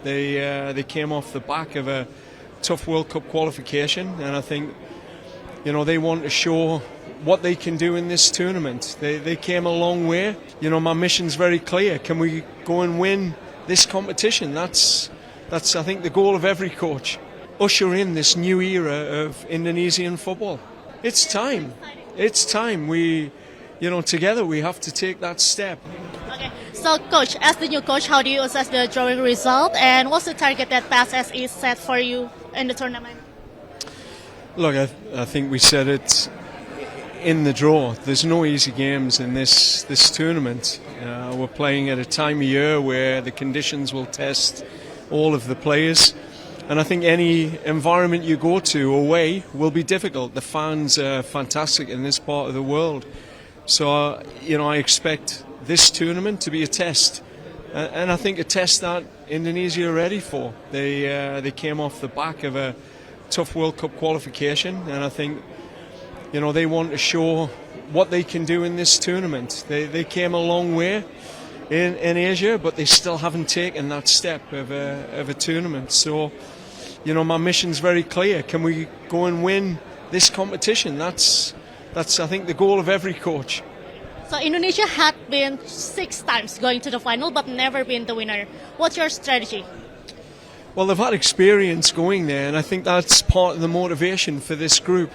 They came off the back of a tough World Cup qualification, and I think they want to show what they can do in this tournament. They came a long way. My mission's very clear. Can we go and win this competition? That's I think the goal of every coach. Usher in this new era of Indonesian football. It's time. It's time. We, together we have to take that step. Okay, so coach, as the new coach, how do you assess the drawing result, and what's the target that PSSI set for you in the tournament? Look, I think we said it in the draw. There's no easy games in this tournament. We're playing at a time of year where the conditions will test all of the players. And I think any environment you go to away will be difficult. The fans are fantastic in this part of the world. So, I expect this tournament to be a test. And I think a test that Indonesia are ready for. They came off the back of a tough World Cup qualification. And I think, they want to show what they can do in this tournament. They came a long way in Asia, but they still haven't taken that step of a tournament. So, my mission's very clear. Can we go and win this competition? That's I think the goal of every coach. So Indonesia had been 6 times going to the final, but never been the winner. What's your strategy? Well, they've had experience going there, and I think that's part of the motivation for this group.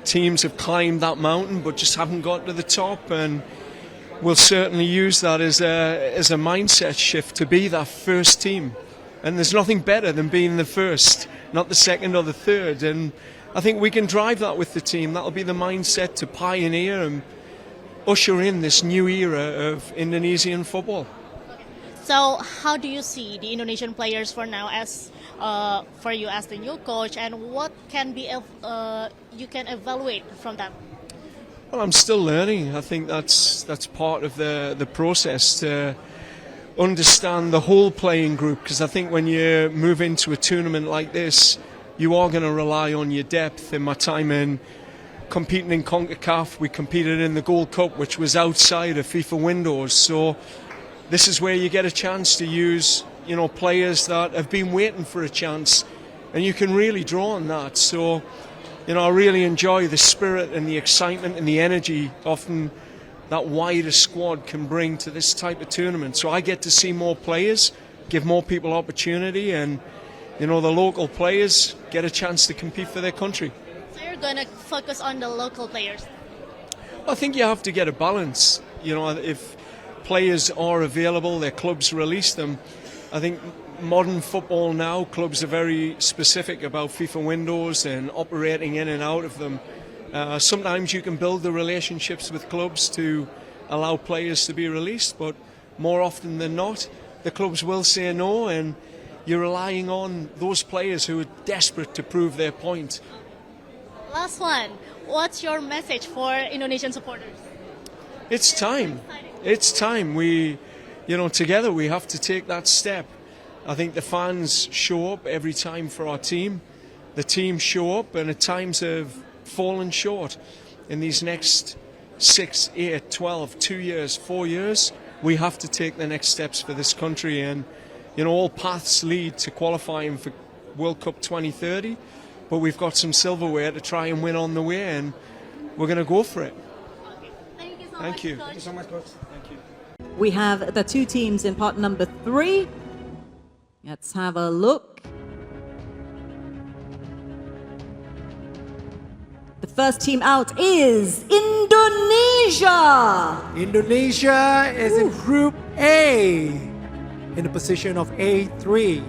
Teams have climbed that mountain, but just haven't got to the top, and we'll certainly use that as a mindset shift to be that first team. And there's nothing better than being the first, not the second or the third. And I think we can drive that with the team. That'll be the mindset to pioneer and usher in this new era of Indonesian football. So how do you see the Indonesian players for now, as for you as the new coach, and what can be you can evaluate from them? Well, I'm still learning. I think that's part of the process to understand the whole playing group, because I think when you move into a tournament like this, you are going to rely on your depth. In my time in competing in CONCACAF, we competed in the Gold Cup, which was outside of FIFA windows. So this is where you get a chance to use, players that have been waiting for a chance, and you can really draw on that. So, I really enjoy the spirit and the excitement and the energy often that wider squad can bring to this type of tournament. So I get to see more players, give more people opportunity, and the local players get a chance to compete for their country. So you're going to focus on the local players? I think you have to get a balance. If players are available, their clubs release them. I think modern football now, clubs are very specific about FIFA windows and operating in and out of them. Sometimes you can build the relationships with clubs to allow players to be released, but more often than not, the clubs will say no, and you're relying on those players who are desperate to prove their point. Last one. What's your message for Indonesian supporters? It's time. It's time. We, together we have to take that step. I think the fans show up every time for our team. The team show up, and at times have fallen short. In these next 6, 8, 12, 2 years, 4 years, we have to take the next steps for this country, and all paths lead to qualifying for World Cup 2030, but we've got some silverware to try and win on the way, and we're going to go for it. Okay. Thank you so Thank much, you. Coach. Thank you so much, Coach. Thank you. We have the 2 teams in part number 3. Let's have a look. The first team out is Indonesia. Indonesia is in Group A, in the position of A3.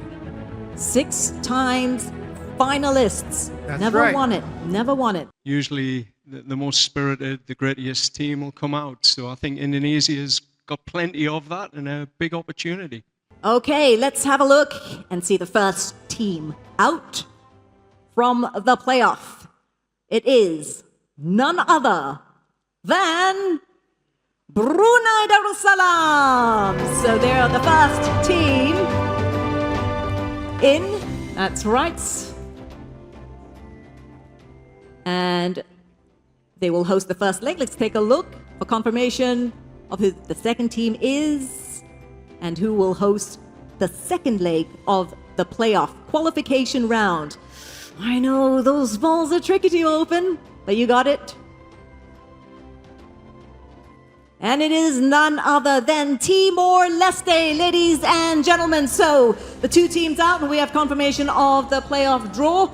6 times finalists. That's Never right. won it. Never won it. Usually the most spirited, the greatest team will come out. So I think Indonesia's got plenty of that and a big opportunity. Okay, let's have a look and see the first team out from the playoff. It is none other than Brunei Darussalam. So they are the first team in. That's right. And they will host the first leg. Let's take a look for confirmation of who the second team is and who will host the second leg of the playoff qualification round. I know those balls are tricky to open, but you got it. And it is none other than Timor-Leste, ladies and gentlemen. So the two teams out, and we have confirmation of the playoff draw.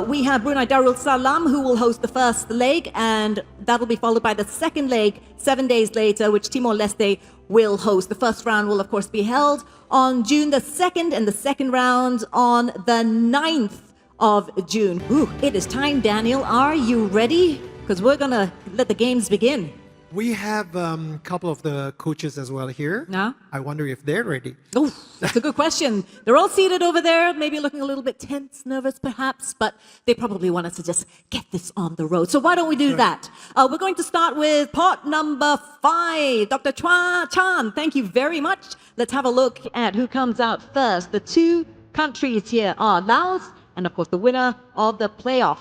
We have Brunei Darussalam, who will host the first leg, and that'll be followed by the second leg 7 days later, which Timor-Leste will host. The first round will, of course, be held on June the 2nd, and the second round on the 9th of June. Ooh, it is time, Daniel. Are you ready? Because we're going to let the games begin. We have a couple of the coaches as well here. Yeah. I wonder if they're ready. Oh, that's a good question. They're all seated over there, maybe looking a little bit tense, nervous perhaps, but they probably want us to just get this on the road. So why don't we do that? We're going to start with pot number 5. Dr. Chua Chan, thank you very much. Let's have a look at who comes out first. The two countries here are Laos and, of course, the winner of the playoff.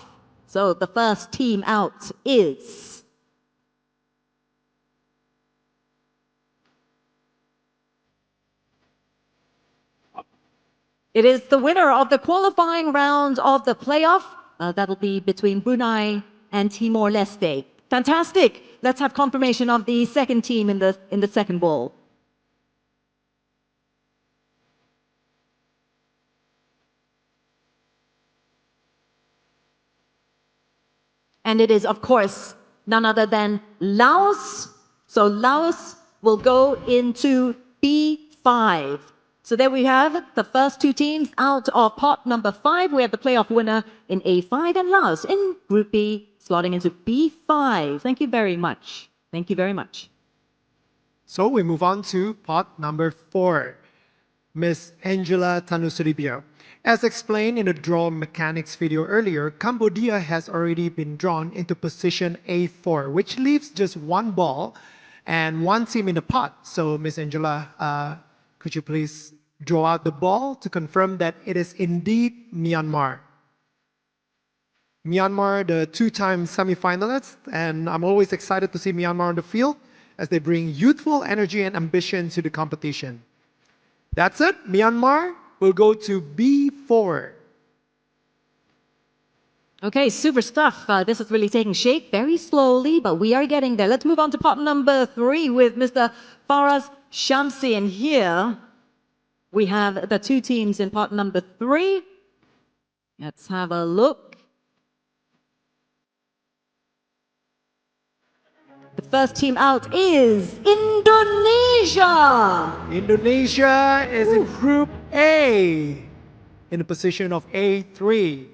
So the first team out is... It is the winner of the qualifying round of the playoff. That'll be between Brunei and Timor-Leste. Fantastic. Let's have confirmation of the second team in the second ball. And it is, of course, none other than Laos. So Laos will go into B5. So there we have the first two teams out of pot number 5. We have the playoff winner in A5 and Laos in Group B, slotting into B5. Thank you very much. Thank you very much. So we move on to pot number 4, Miss Angela Tanusuribio. As explained in the draw mechanics video earlier, Cambodia has already been drawn into position A4, which leaves just one ball and one team in the pot. So Miss Angela, could you please draw out the ball to confirm that it is indeed Myanmar? Myanmar, the two-time semi-finalists, and I'm always excited to see Myanmar on the field as they bring youthful energy and ambition to the competition. That's it. Myanmar will go to B4. Okay, super stuff. This is really taking shape very slowly, but we are getting there. Let's move on to pot number 3 with Mr. Faraz Shamsi. And here we have the two teams in pot number 3. Let's have a look. The first team out is Indonesia. Indonesia is in Group A, in the position of A3.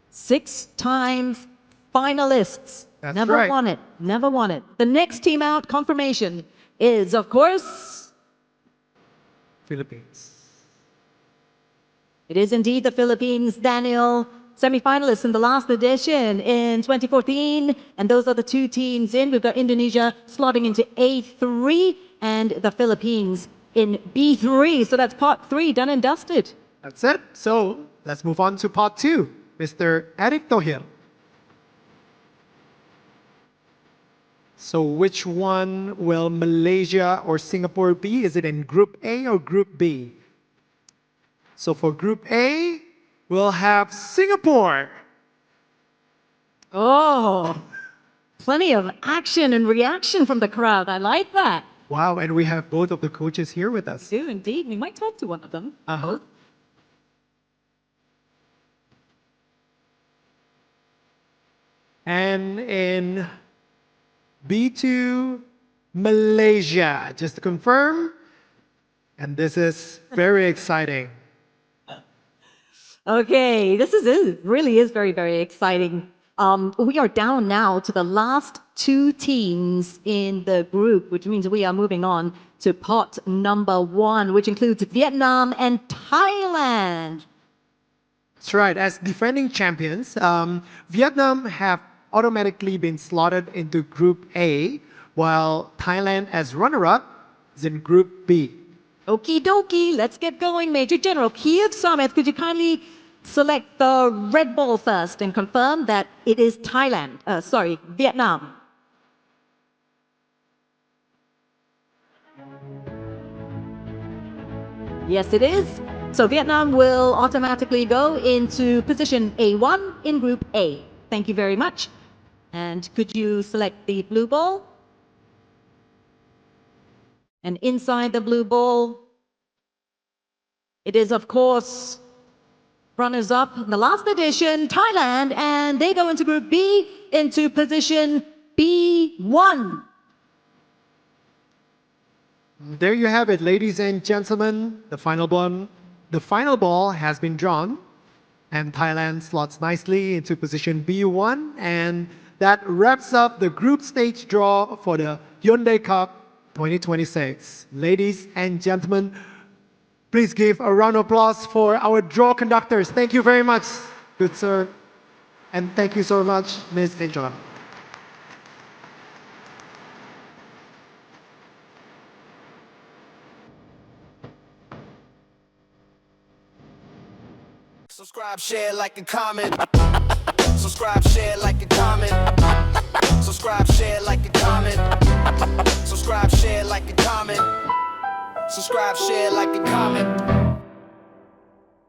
6 times finalists. That's Never right. won it. Never won it. The next team out, confirmation, is, of course, Philippines. it is indeed the Philippines, Daniel. Semi-finalists in the last edition in 2014. And those are the two teams in. We've got Indonesia slotting into A3 and the Philippines in B3. So that's pot 3 done and dusted. That's it. So let's move on to pot 2, Mr. Eric Tohil. So which one will Malaysia or Singapore be? Is it in Group A or Group B? So for Group A, we'll have Singapore. Oh, plenty of action and reaction from the crowd. I like that. Wow, and we have both of the coaches here with us. Do indeed. We might talk to one of them. Uh-huh. And in B2, Malaysia, just to confirm. And this is very exciting. Okay, this really is very, very exciting. We are down now to the last 2 teams in the group, which means we are moving on to pot number 1, which includes Vietnam and Thailand. That's right. As defending champions, Vietnam have automatically been slotted into Group A, while Thailand as runner-up is in Group B. Okie dokie, let's get going. Major General Kiev Summit, could you kindly select the red ball first and confirm that it is Vietnam. Yes, it is. So Vietnam will automatically go into position A1 in Group A. Thank you very much. And could you select the blue ball? And inside the blue ball, it is, of course, runners-up in the last edition, Thailand, and they go into Group B, into position B1. There you have it, ladies and gentlemen. The final ball has been drawn, and Thailand slots nicely into position B1, and that wraps up the group stage draw for the Hyundai Cup 2026. Ladies and gentlemen, please give a round of applause for our draw conductors. Thank you very much, good sir, and thank you so much, Ms. Angela. Subscribe, share, like, and comment. Subscribe, share, like, and comment. Subscribe, share, like, and comment. Subscribe, share, like, and comment. Subscribe, share, like, and comment.